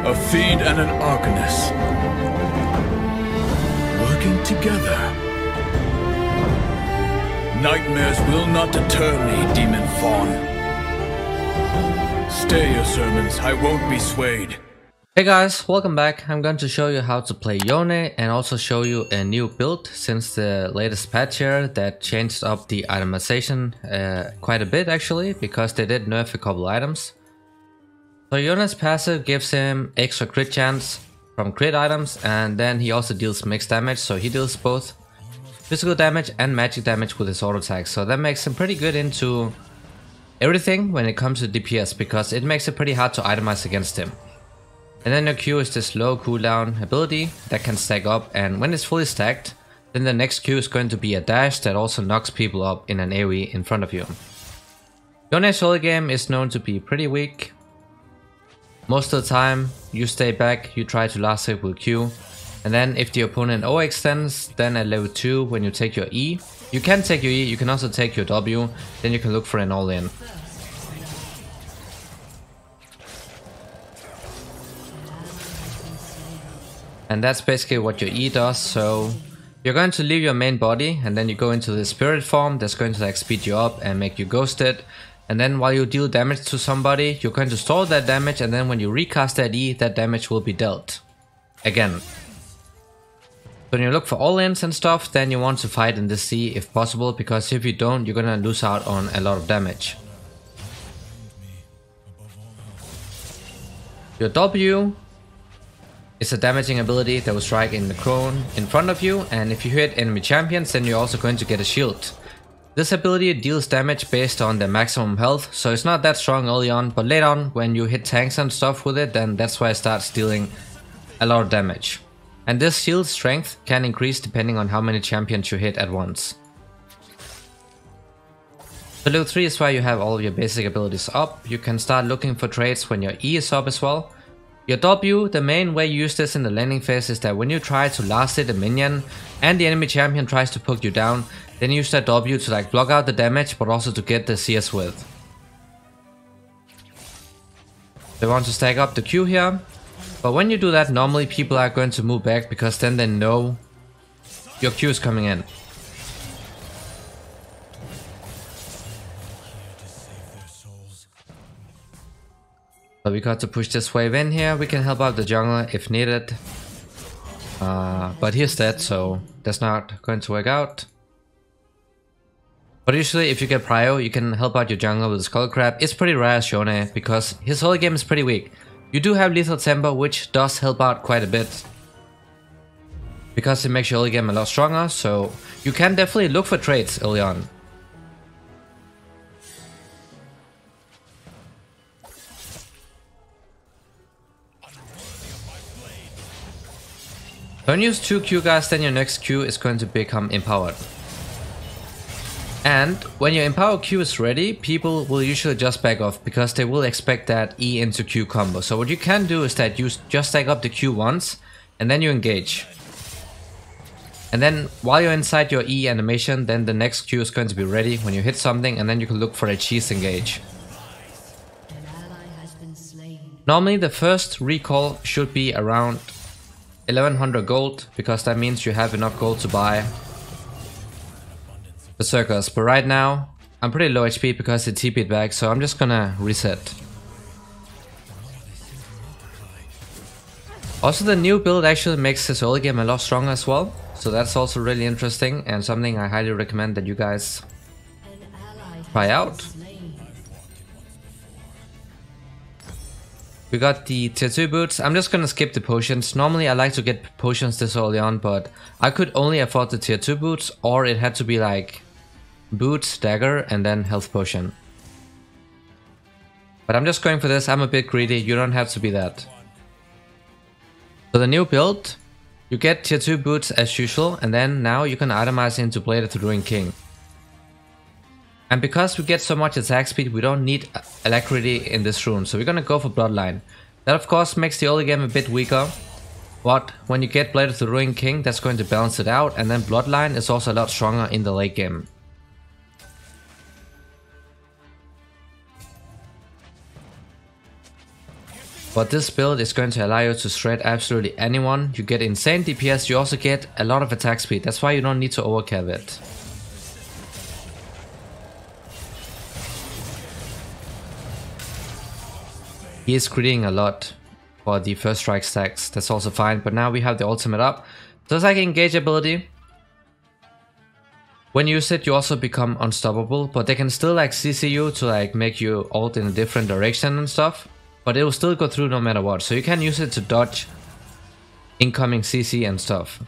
A fiend and an arcanist. Working together. Nightmares will not deter me, demon fawn. Stay your sermons, I won't be swayed. Hey guys, welcome back. I'm going to show you how to play Yone and also show you a new build since the latest patch here that changed up the itemization quite a bit actually, because they did nerf a couple items. So Yone's passive gives him extra crit chance from crit items, and then he also deals mixed damage, so he deals both physical damage and magic damage with his auto attack. So that makes him pretty good into everything when it comes to DPS, because it makes it pretty hard to itemize against him. And then your Q is this low cooldown ability that can stack up, and when it's fully stacked, then the next Q is going to be a dash that also knocks people up in an AoE in front of you. Yone's early game is known to be pretty weak. Most of the time you stay back, you try to last hit with Q, and then if the opponent overextends, then at level 2 when you take your E, you can take your E, you can also take your W, then you can look for an all-in. And that's basically what your E does. So you're going to leave your main body and then you go into the spirit form that's going to like speed you up and make you ghosted. And then while you deal damage to somebody, you're going to store that damage, and then when you recast that E, that damage will be dealt again. When you look for all-ins and stuff, then you want to fight in the C if possible, because if you don't, you're gonna lose out on a lot of damage. Your W is a damaging ability that will strike in the crone in front of you, and if you hit enemy champions, then you're also going to get a shield. This ability deals damage based on the maximum health, so it's not that strong early on, but later on when you hit tanks and stuff with it, then that's why it starts dealing a lot of damage. And this shield strength can increase depending on how many champions you hit at once. So level 3 is where you have all of your basic abilities up. You can start looking for traits when your E is up as well. Your W, the main way you use this in the landing phase is that when you try to last hit a minion and the enemy champion tries to poke you down, then use that W to like block out the damage, but also to get the CS with. They want to stack up the Q here, but when you do that, normally people are going to move back because then they know your Q is coming in. So we got to push this wave in here. We can help out the jungler if needed. But he's dead, so that's not going to work out. But usually if you get prio, you can help out your jungler with the Skull Crab. It's pretty rare as Yone, because his whole game is pretty weak. You do have lethal temper, which does help out quite a bit, because it makes your early game a lot stronger, so you can definitely look for traits early on. When you use 2 Q guys, then your next Q is going to become empowered. And when your empower Q is ready, people will usually just back off because they will expect that E into Q combo. So what you can do is that you just stack up the Q once and then you engage. And then while you're inside your E animation, then the next Q is going to be ready when you hit something, and then you can look for a cheese engage. Normally the first recall should be around 1100 gold, because that means you have enough gold to buy Berserkers, but right now I'm pretty low HP because it TP'd back, so I'm just gonna reset. Also, the new build actually makes his early game a lot stronger as well, so that's also really interesting and something I highly recommend that you guys try out. We got the tier 2 boots. I'm just gonna skip the potions. Normally I like to get potions this early on, but I could only afford the tier 2 boots, or it had to be like boots, dagger, and then health potion. But I'm just going for this. I'm a bit greedy. You don't have to be that. So the new build, you get tier 2 boots as usual, and then now you can itemize into Blade of the Ruined King. And because we get so much attack speed, we don't need alacrity in this rune, so we're gonna go for Bloodline. That of course makes the early game a bit weaker, but when you get Blade of the Ruined King, that's going to balance it out, and then Bloodline is also a lot stronger in the late game. But this build is going to allow you to shred absolutely anyone. You get insane DPS, you also get a lot of attack speed. That's why you don't need to overkill it. He is critting a lot for the first strike stacks. That's also fine. But now we have the ultimate up. So it's like an engage ability. When you use it, you also become unstoppable. But they can still like CC you to like make you ult in a different direction and stuff. But it will still go through no matter what. So you can use it to dodge incoming CC and stuff.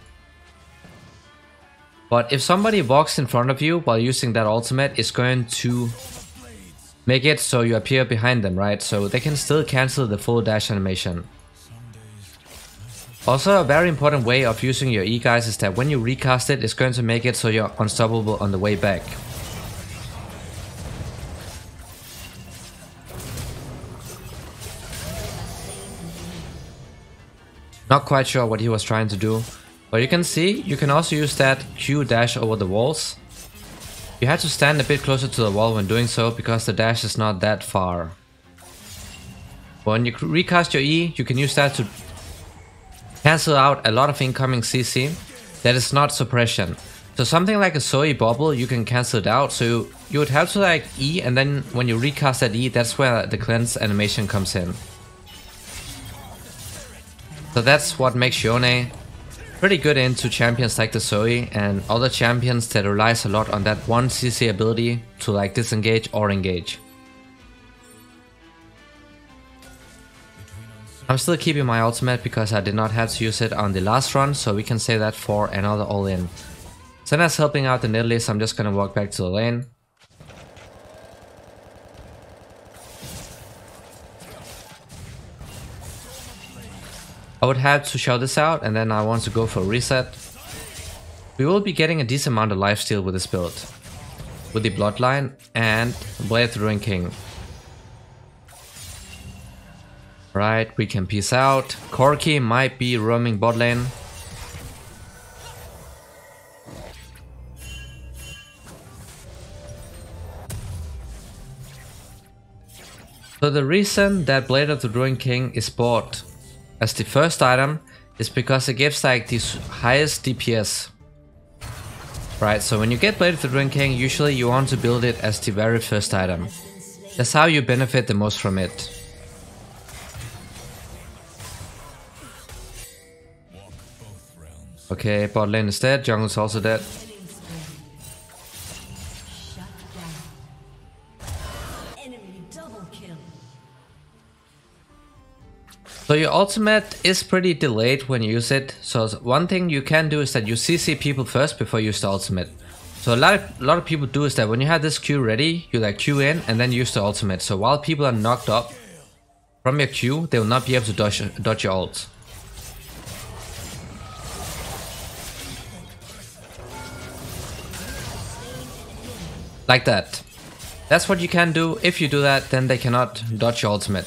But if somebody walks in front of you while using that ultimate, it's going to make it so you appear behind them, right? So they can still cancel the full dash animation. Also, a very important way of using your E, guys, is that when you recast it, it's going to make it so you're unstoppable on the way back. Not quite sure what he was trying to do, but you can see, you can also use that Q dash over the walls. You have to stand a bit closer to the wall when doing so, because the dash is not that far. When you recast your E, you can use that to cancel out a lot of incoming CC that is not suppression. So something like a Zoe bubble, you can cancel it out. So you would have to like E, and then when you recast that E, that's where the cleanse animation comes in. So that's what makes Yone pretty good into champions like the Zoe and other champions that relies a lot on that one CC ability to like disengage or engage. I'm still keeping my ultimate because I did not have to use it on the last run, so we can save that for another all-in. Senna's helping out the Nidalee, so I'm just gonna walk back to the lane. I would have to shout this out, and then I want to go for a reset. We will be getting a decent amount of lifesteal with this build, with the Bloodline and Blade of the Ruined King. Right, we can peace out. Corki might be roaming bot lane. So the reason that Blade of the Ruined King is bought as the first item is because it gives like the highest DPS. Right, so when you get Blade of the Ruined King, usually you want to build it as the very first item. That's how you benefit the most from it. Okay, bot lane is dead, jungle's also dead. So your ultimate is pretty delayed when you use it. So one thing you can do is that you CC people first before you use the ultimate. So a lot of people do is that when you have this Q ready, you like Q in and then use the ultimate. So while people are knocked up from your Q, they will not be able to dodge your ult. Like that. That's what you can do. If you do that, then they cannot dodge your ultimate.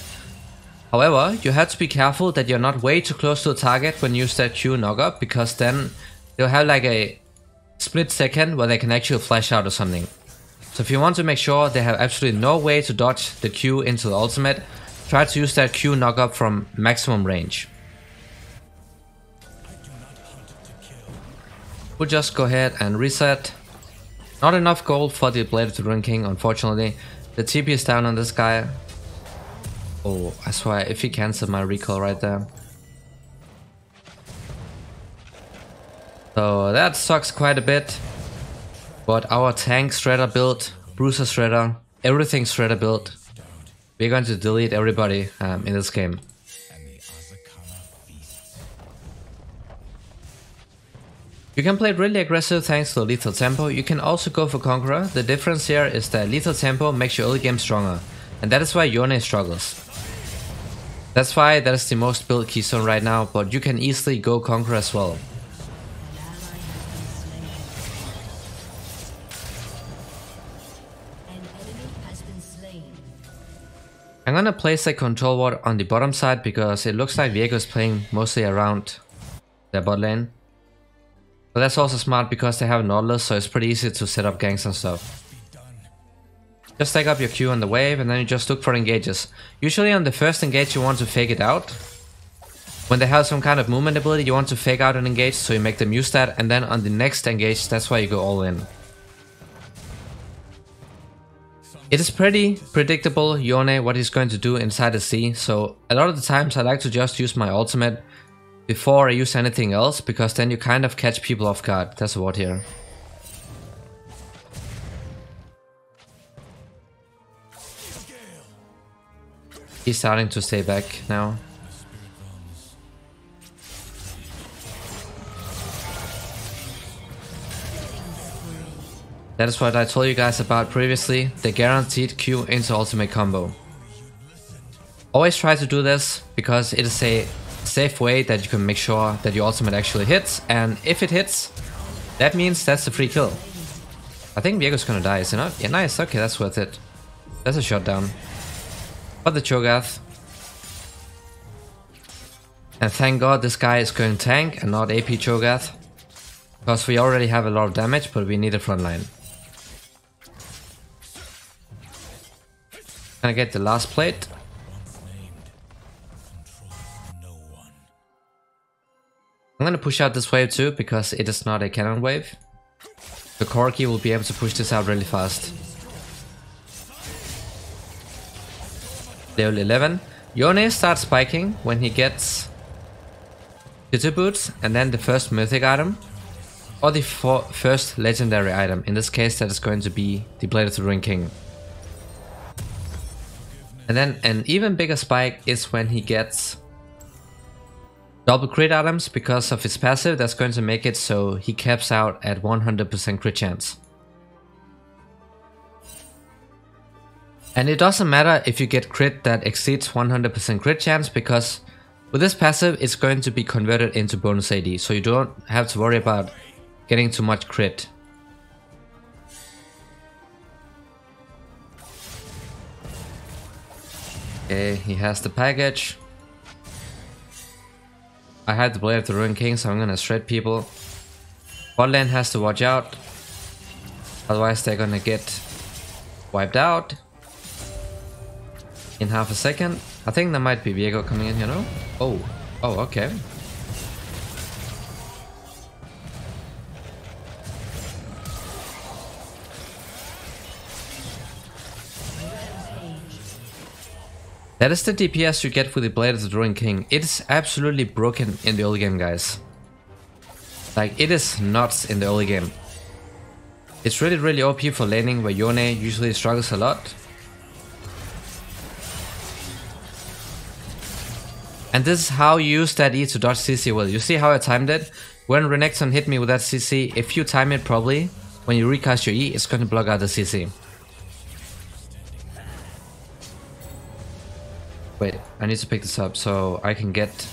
However, you have to be careful that you're not way too close to the target when you use that Q knock-up, because then they'll have like a split second where they can actually flash out or something. So if you want to make sure they have absolutely no way to dodge the Q into the ultimate, try to use that Q knock-up from maximum range. We'll just go ahead and reset. Not enough gold for the Blade of the Ruined King, unfortunately. The TP is down on this guy. Oh, I swear, if he cancelled my recall right there. So that sucks quite a bit. But our tank shredder build, bruiser shredder, everything shredder build. We're going to delete everybody in this game. You can play really aggressive thanks to the lethal tempo. You can also go for Conqueror. The difference here is that lethal tempo makes your early game stronger. And that is why Yone struggles. That's why that is the most built keystone right now, but you can easily go Conqueror as well. I'm gonna place a control ward on the bottom side because it looks like Viego is playing mostly around their bot lane. But that's also smart because they have Nautilus, so it's pretty easy to set up ganks and stuff. Just stack up your Q on the wave and then you just look for engages. Usually on the first engage you want to fake it out. When they have some kind of movement ability you want to fake out an engage, so you make them use that, and then on the next engage that's why you go all in. It is pretty predictable, Yone, what he's going to do inside the C, so a lot of the times I like to just use my ultimate before I use anything else, because then you kind of catch people off guard. There's a ward here. He's starting to stay back now. That is what I told you guys about previously, the guaranteed Q into ultimate combo. Always try to do this, because it is a safe way that you can make sure that your ultimate actually hits, and if it hits, that means that's a free kill. I think Viego's gonna die, is he not? Yeah, nice, okay, that's worth it. That's a shutdown. But the Cho'Gath. And thank god this guy is going tank and not AP Cho'Gath. Because we already have a lot of damage, but we need a frontline. Gonna get the last plate. I'm gonna push out this wave too, because it is not a cannon wave. The Corki will be able to push this out really fast. Level 11. Yone starts spiking when he gets Jitter Boots and then the first mythic item. Or the first legendary item. In this case that is going to be the Blade of the Ruined King. And then an even bigger spike is when he gets double crit items, because of his passive that's going to make it so he caps out at 100% crit chance. And it doesn't matter if you get crit that exceeds 100% crit chance, because with this passive it's going to be converted into bonus AD, so you don't have to worry about getting too much crit. Okay, he has the package. I had the Blade of the Ruined King, so I'm gonna shred people. Bot lane has to watch out, otherwise they're gonna get wiped out in half a second. I think there might be Viego coming in here, no? Oh, okay. That is the DPS you get with the Blade of the Ruined King. It is absolutely broken in the early game, guys. Like, it is nuts in the early game. It's really OP for laning, where Yone usually struggles a lot. And this is how you use that E to dodge CC well. You see how I timed it? When Renekton hit me with that CC, if you time it properly, when you recast your E, it's going to block out the CC. Wait, I need to pick this up so I can get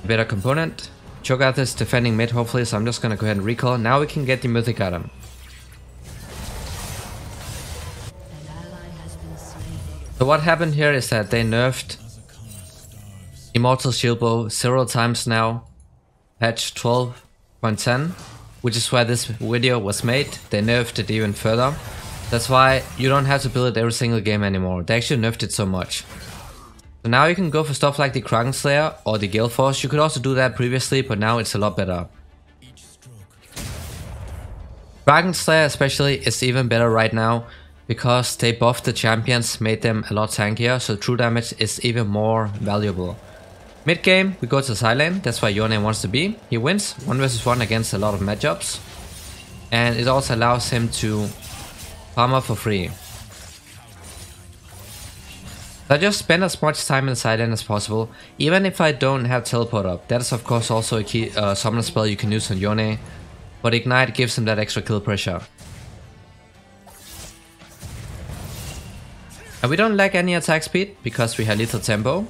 a better component. Cho'Gath is defending mid hopefully, so I'm just gonna go ahead and recall. Now we can get the mythic item. So what happened here is that they nerfed Immortal Shield Bow several times now. Patch 12.10, which is why this video was made. They nerfed it even further. That's why you don't have to build it every single game anymore. They actually nerfed it so much. So now you can go for stuff like the Kraken Slayer or the Gale Force. You could also do that previously, but now it's a lot better. Kraken Slayer especially is even better right now, because they buffed the champions, made them a lot tankier, so true damage is even more valuable. Mid game we go to side lane, that's why Yone wants to be. He wins 1 vs 1 against a lot of matchups. And it also allows him to farm for free. So I just spend as much time in the side lane as possible, even if I don't have teleport up. That is of course also a key summon spell you can use on Yone, but Ignite gives him that extra kill pressure. And we don't lack any attack speed, because we have lethal tempo,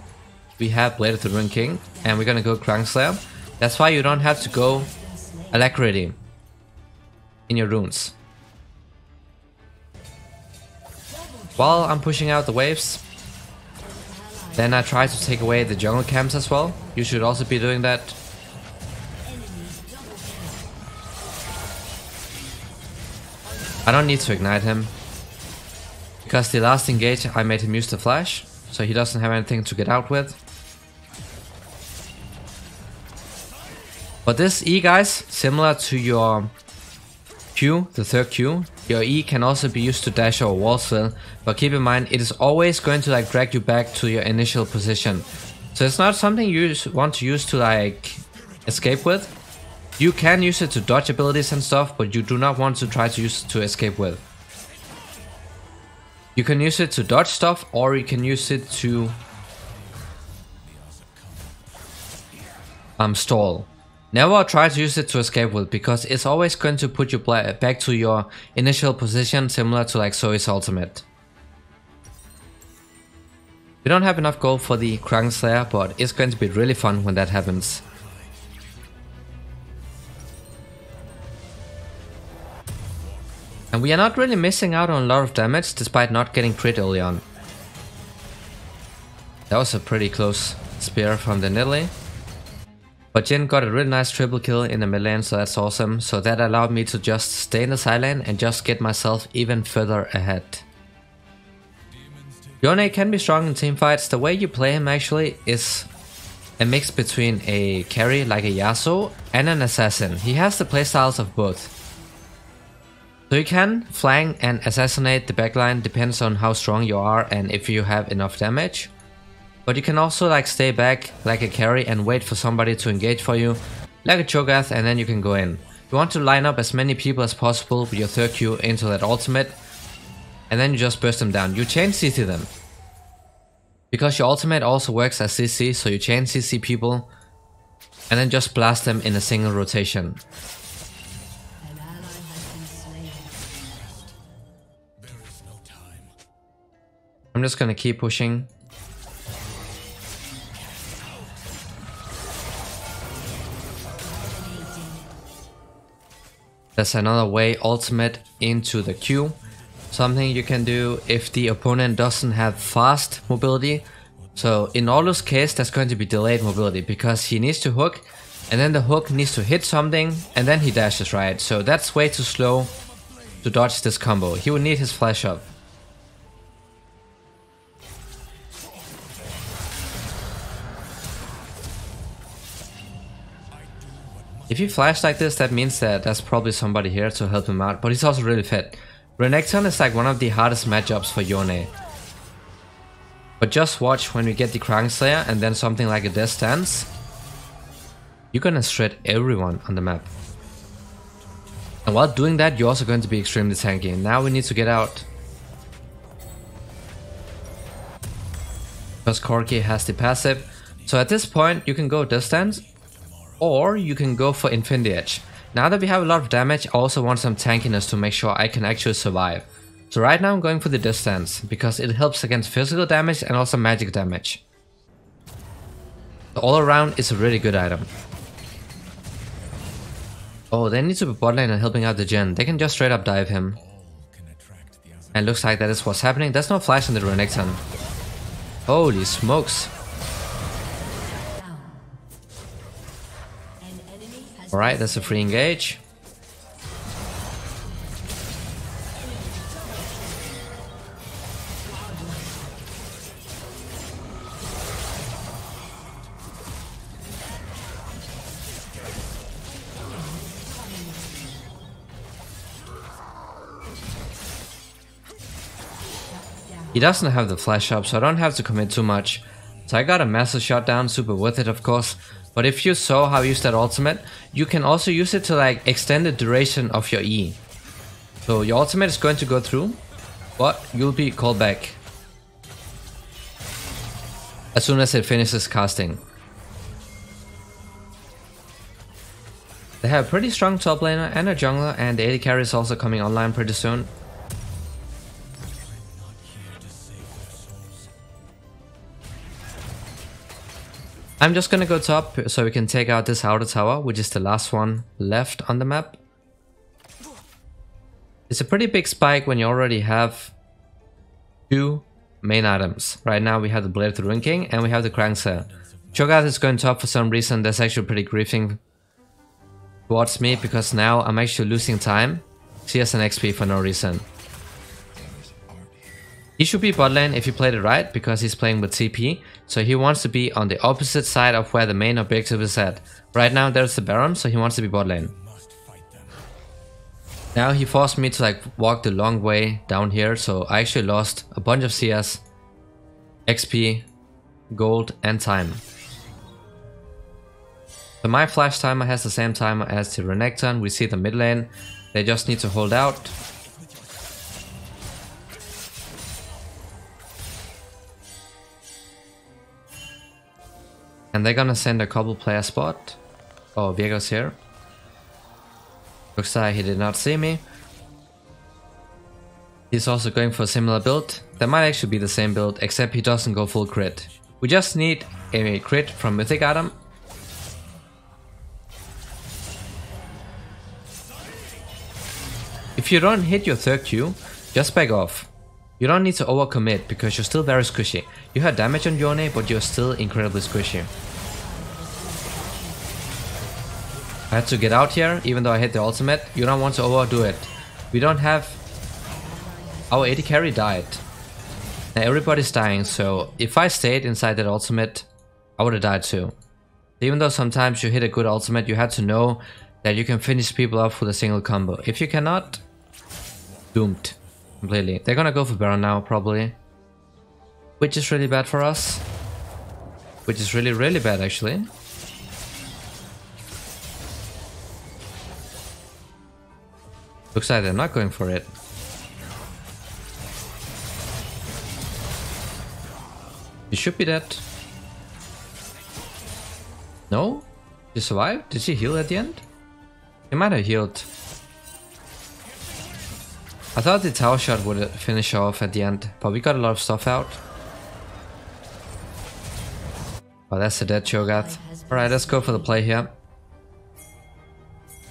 we have Blade of the Ruined King, and we're gonna go Kraken Slayer. That's why you don't have to go Alacrity in your runes. While I'm pushing out the waves, then I try to take away the jungle camps as well. You should also be doing that. I don't need to ignite him. because the last engage I made him use the flash, so he doesn't have anything to get out with. But this E, guys, similar to your Q, the third Q, your E can also be used to dash or wall swell, but keep in mind it is always going to like drag you back to your initial position. So it's not something you want to use to like escape with. You can use it to dodge abilities and stuff, but you do not want to try to use it to escape with. You can use it to dodge stuff, or you can use it to stall. Never try to use it to escape with, because it's always going to put you back to your initial position, similar to like Zoe's ultimate. We don't have enough gold for the Kraken Slayer, but it's going to be really fun when that happens. And we are not really missing out on a lot of damage, despite not getting crit early on. That was a pretty close spear from the Nidalee. But Jin got a really nice triple kill in the mid lane, so that's awesome. So that allowed me to just stay in the side lane and just get myself even further ahead. Yone can be strong in teamfights. The way you play him actually is a mix between a carry like a Yasuo and an assassin. He has the playstyles of both. So you can flank and assassinate the backline, depends on how strong you are and if you have enough damage. But you can also like stay back like a carry and wait for somebody to engage for you, like a Cho'Gath, and then you can go in. You want to line up as many people as possible with your third Q into that ultimate, and then you just burst them down. You chain CC them, because your ultimate also works as CC, so you chain CC people and then just blast them in a single rotation. I'm just gonna keep pushing. There's another way ultimate into the Q. Something you can do if the opponent doesn't have fast mobility. So in Orlu's case, that's going to be delayed mobility, because he needs to hook, and then the hook needs to hit something, and then he dashes, right? So that's way too slow to dodge this combo. He would need his flash up. If he flashed like this, that means that there's probably somebody here to help him out, but he's also really fit. Renekton is like one of the hardest matchups for Yone. But just watch when we get the Kraken Slayer and then something like a Death Stance. You're gonna shred everyone on the map. And while doing that, you're also going to be extremely tanky. And now we need to get out, because Corki has the passive. So at this point, you can go Death Stance, or you can go for Infinity Edge. Now that we have a lot of damage, I also want some tankiness to make sure I can actually survive. So right now I'm going for the distance, because it helps against physical damage and also magic damage. So all around it's a really good item. Oh, they need to be bot lane and helping out the Jhin. They can just straight up dive him. And looks like that is what's happening. There's no flash on the Renekton. Holy smokes. Alright, that's a free engage. He doesn't have the flash up, so I don't have to commit too much. So I got a massive shutdown, super worth it of course. But if you saw how I used that ultimate, you can also use it to like extend the duration of your E. So your ultimate is going to go through, but you'll be called back as soon as it finishes casting. They have a pretty strong top laner and a jungler, and the AD carry is also coming online pretty soon. I'm just gonna go top so we can take out this outer tower, which is the last one left on the map. It's a pretty big spike when you already have two main items. Right now we have the Blade of the Ruin King and we have the Kraken Slayer. Cho'Gath is going top for some reason. That's actually pretty griefing towards me, because now I'm actually losing time. She has an XP for no reason. He should be bot lane if he played it right, because he's playing with TP, so he wants to be on the opposite side of where the main objective is at. Right now there's the Baron, so he wants to be bot lane. Now he forced me to like walk the long way down here, so I actually lost a bunch of CS, XP, gold and time. So my flash timer has the same timer as the Renekton. We see the mid lane, they just need to hold out. And they're gonna send a couple player spot. Oh, Viego's here. Looks like he did not see me. He's also going for a similar build. That might actually be the same build, except he doesn't go full crit. We just need a crit from Mythic item. If you don't hit your third Q, just back off. You don't need to overcommit because you're still very squishy. You had damage on Yone, but you're still incredibly squishy. I had to get out here, even though I hit the ultimate. You don't want to overdo it. We don't have... Our AD carry died. Now everybody's dying, so if I stayed inside that ultimate, I would have died too. Even though sometimes you hit a good ultimate, you had to know that you can finish people off with a single combo. If you cannot, doomed. Completely. They're gonna go for Baron now, probably. Which is really bad for us. Which is really, really bad, actually. Looks like they're not going for it. You should be dead. No? She survived? Did she heal at the end? She might have healed. I thought the tower shot would finish off at the end, but we got a lot of stuff out. Oh, that's a dead Cho'Gath. Alright, let's go for the play here.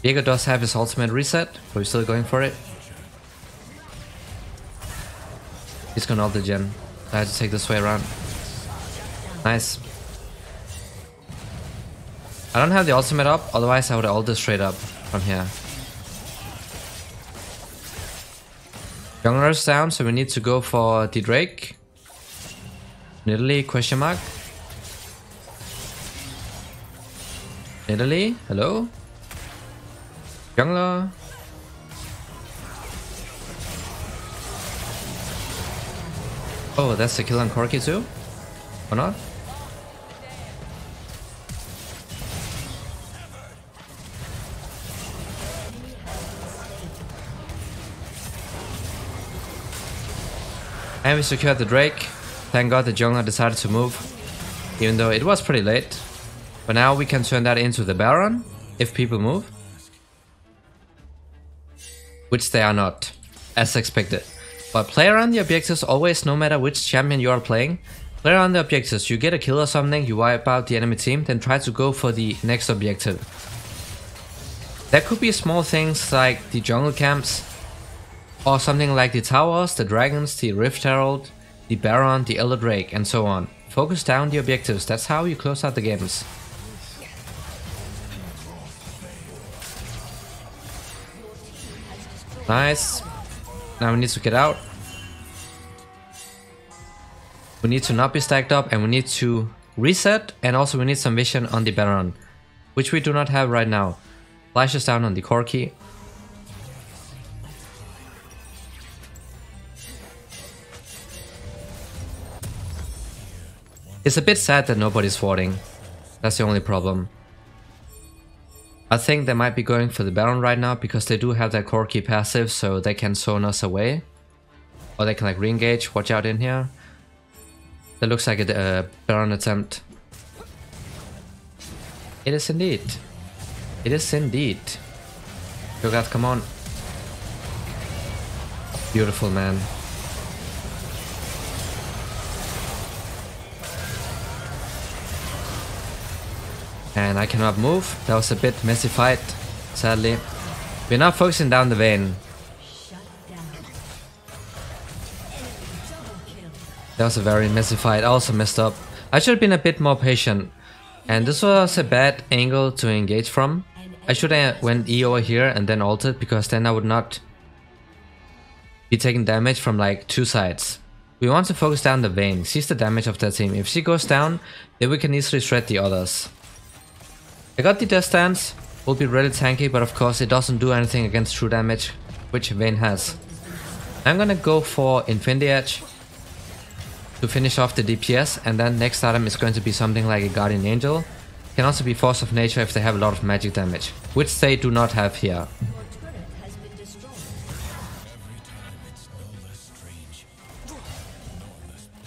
Yeager does have his ultimate reset, but we're still going for it. He's gonna ult the gen. I had to take this way around. Nice. I don't have the ultimate up, otherwise I would have ulted straight up from here. Jungler's down, so we need to go for the Drake. Italy, question mark. Italy, hello? Jungler. Oh, that's the kill on Corki too? Or not? And we secured the Drake. Thank god the jungler decided to move, even though it was pretty late. But now we can turn that into the Baron, if people move. Which they are not, as expected. But play around the objectives always, no matter which champion you are playing. Play around the objectives, you get a kill or something, you wipe out the enemy team, then try to go for the next objective. There could be small things like the jungle camps, or something like the towers, the dragons, the Rift Herald, the Baron, the Elder Drake, and so on. Focus down the objectives, that's how you close out the games. Nice. Now we need to get out. We need to not be stacked up, and we need to reset, and also we need some vision on the Baron, which we do not have right now. Flash is down on the Corki. It's a bit sad that nobody's warding. That's the only problem. I think they might be going for the Baron right now because they do have their Corki passive, so they can zone us away. Or they can like re-engage, watch out in here. That looks like a Baron attempt. It is indeed. It is indeed. Cho'Gath, come on. Beautiful, man. And I cannot move. That was a bit messy fight, sadly. We're now focusing down the Vayne. That was a very messy fight. I also messed up. I should have been a bit more patient. And this was a bad angle to engage from. I should have went E over here and then ulted, because then I would not be taking damage from like two sides. We want to focus down the Vayne. She's the damage of that team. If she goes down, then we can easily shred the others. I got the Death Dance. Will be really tanky, but of course it doesn't do anything against true damage, which Vayne has. I'm gonna go for Infinity Edge to finish off the DPS, and then next item is going to be something like a Guardian Angel. Can also be Force of Nature if they have a lot of magic damage, which they do not have here.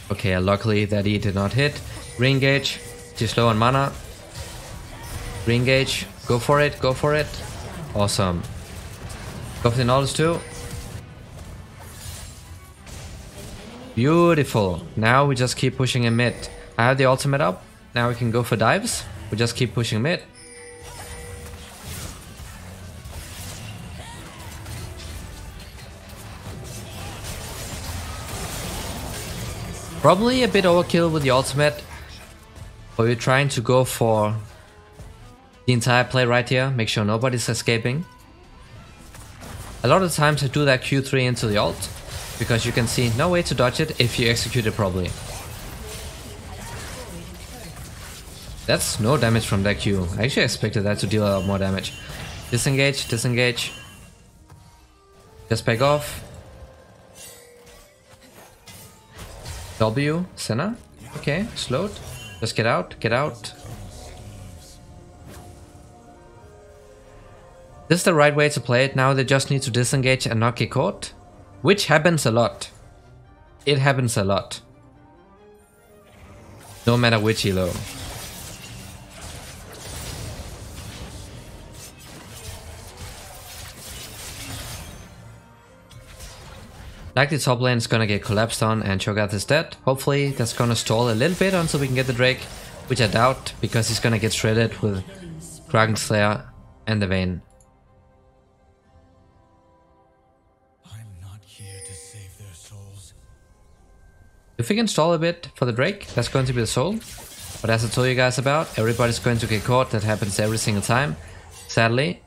Okay, luckily that E did not hit. Re-engage, she's low on mana. Re-engage, go for it, go for it. Awesome. Go for the knowledge too. Beautiful. Now we just keep pushing in mid. I have the ultimate up. Now we can go for dives. We just keep pushing mid. Probably a bit overkill with the ultimate, but we're trying to go for the entire play right here. Make sure nobody's escaping. A lot of times I do that Q3 into the ult, because you can see no way to dodge it if you execute it properly. That's no damage from that Q. I actually expected that to deal a lot more damage. Disengage, disengage. Just back off. W, Senna. Okay, slowed. Just get out, get out. This is the right way to play it. Now they just need to disengage and not get caught. Which happens a lot. It happens a lot. No matter which elo. Like the top lane is gonna get collapsed on and Cho'Gath is dead. Hopefully that's gonna stall a little bit until we can get the Drake, which I doubt because he's gonna get shredded with Dragon Slayer and the Vayne. I'm not here to save their souls. If we can stall a bit for the Drake, that's going to be the soul. But as I told you guys about, everybody's going to get caught. That happens every single time. Sadly.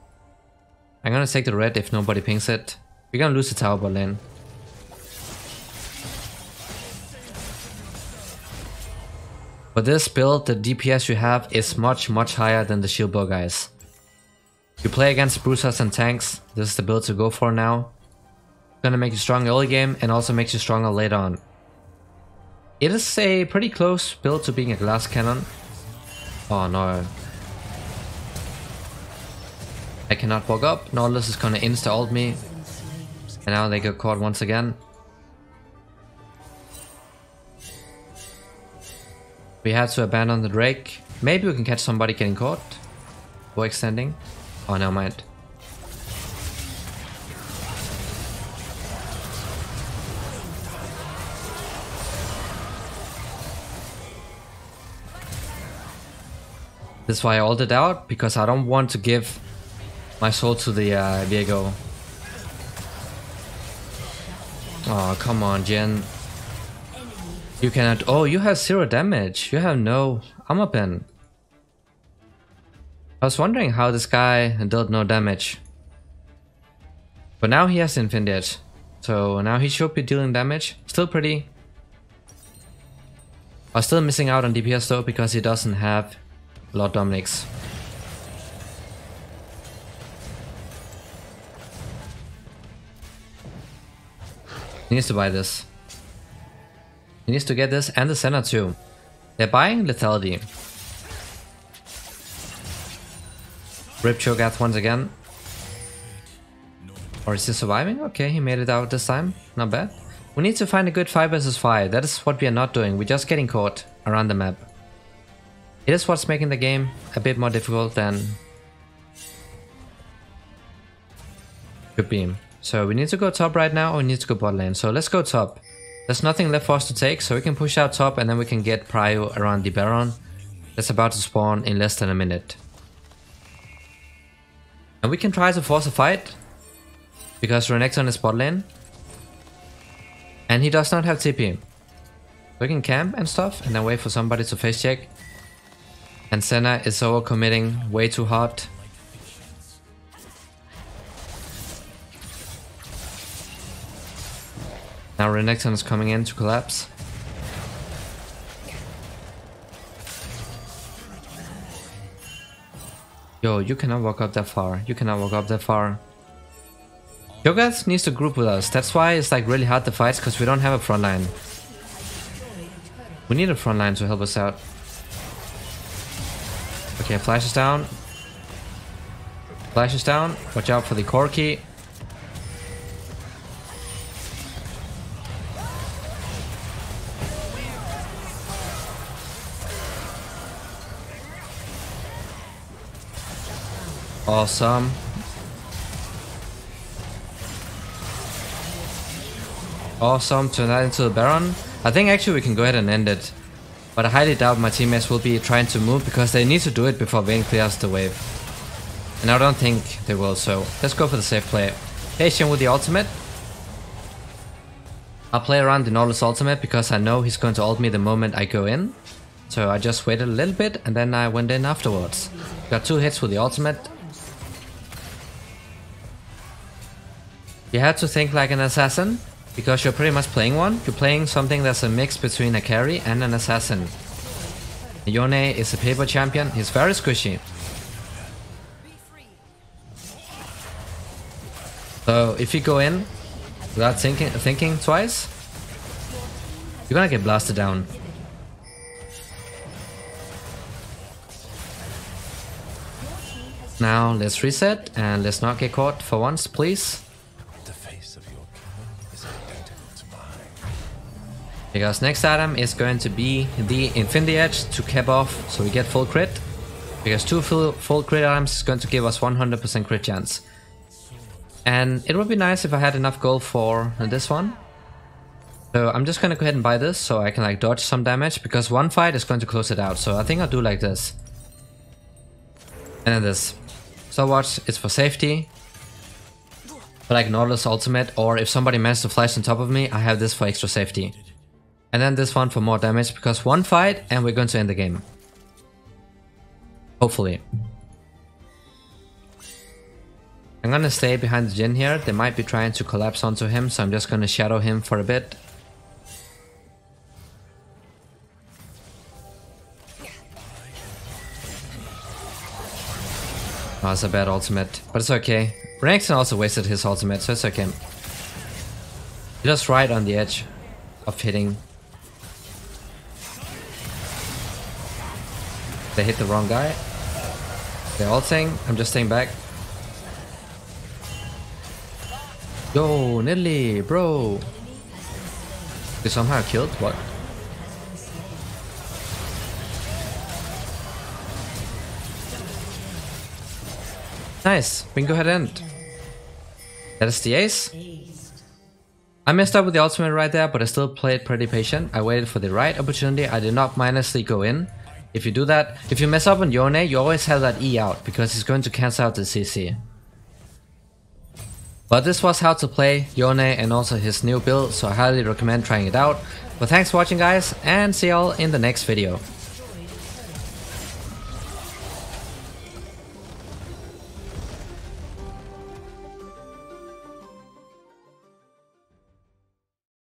I'm gonna take the red if nobody pings it. We're gonna lose the tower bot lane. For this build, the DPS you have is much higher than the shield bow guys. You play against bruisers and tanks, this is the build to go for now. It's gonna make you strong early game and also makes you stronger later on. It is a pretty close build to being a glass cannon. Oh no. I cannot walk up, Nautilus is gonna insta-ult me. And now they get caught once again. We had to abandon the Drake. Maybe we can catch somebody getting caught. Or extending. Oh, never mind. This is why I ulted out, because I don't want to give my soul to the Viego. Oh, come on, Jen. You cannot. Oh, you have 0 damage. You have no armor pen. I was wondering how this guy dealt no damage. But now he has Infinity Edge. So now he should be dealing damage. Still pretty. I'm still missing out on DPS though, because he doesn't have Lord Dominic's. He needs to buy this. He needs to get this and the Senna too. They're buying lethality. Rip Cho'Gath once again. Or is he surviving? Okay, he made it out this time. Not bad. We need to find a good 5 vs 5. That is what we are not doing. We're just getting caught around the map. It is what's making the game a bit more difficult than could be. So we need to go top right now, or we need to go bot lane. So let's go top. There's nothing left for us to take, so we can push out top and then we can get prio around the Baron that's about to spawn in less than a minute. And we can try to force a fight, because Renekton is bot lane. And he does not have TP. We can camp and stuff, and then wait for somebody to face check. And Senna is overcommitting way too hard. Now Renekton is coming in to collapse. Yo, you cannot walk up that far. You cannot walk up that far. Yogurt needs to group with us. That's why it's like really hard to fight, because we don't have a front line. We need a front line to help us out. Okay, flash is down. Flash is down. Watch out for the core key. Awesome. Awesome, turn that into the Baron. I think actually we can go ahead and end it. But I highly doubt my teammates will be trying to move because they need to do it before Vayne clears the wave. And I don't think they will, so let's go for the safe play. Patient with the ultimate. I'll play around the Nautilus ultimate because I know he's going to ult me the moment I go in. So I just waited a little bit and then I went in afterwards. Got 2 hits with the ultimate. You have to think like an assassin, because you're pretty much playing one. You're playing something that's a mix between a carry and an assassin. Yone is a paper champion, he's very squishy. So if you go in without thinking twice, you're gonna get blasted down. Now let's reset and let's not get caught for once, please. Because next item is going to be the Infinity Edge to cap off so we get full crit. Because 2 full crit items is going to give us 100% crit chance. And it would be nice if I had enough gold for this one. So I'm just gonna go ahead and buy this so I can like dodge some damage, because one fight is going to close it out. So I think I'll do like this. And then this. So watch, it's for safety. But like Nautilus ultimate, or if somebody manages to flash on top of me, I have this for extra safety. And then this one for more damage, because one fight and we're going to end the game. Hopefully. I'm gonna stay behind the Jhin here. They might be trying to collapse onto him, so I'm just gonna shadow him for a bit. Oh, that's a bad ultimate, but it's okay. Renekton also wasted his ultimate, so it's okay. Just right on the edge of hitting. They hit the wrong guy. They're ulting. I'm just staying back. Yo, Nidalee, bro. They somehow killed? What? Nice. We can go ahead and end. That is the ace. I messed up with the ultimate right there, but I still played pretty patient. I waited for the right opportunity. I did not mindlessly go in. If you do that, if you mess up on Yone, you always have that E out, because he's going to cancel out the CC. But this was how to play Yone and also his new build, so I highly recommend trying it out. But thanks for watching guys, and see y'all in the next video.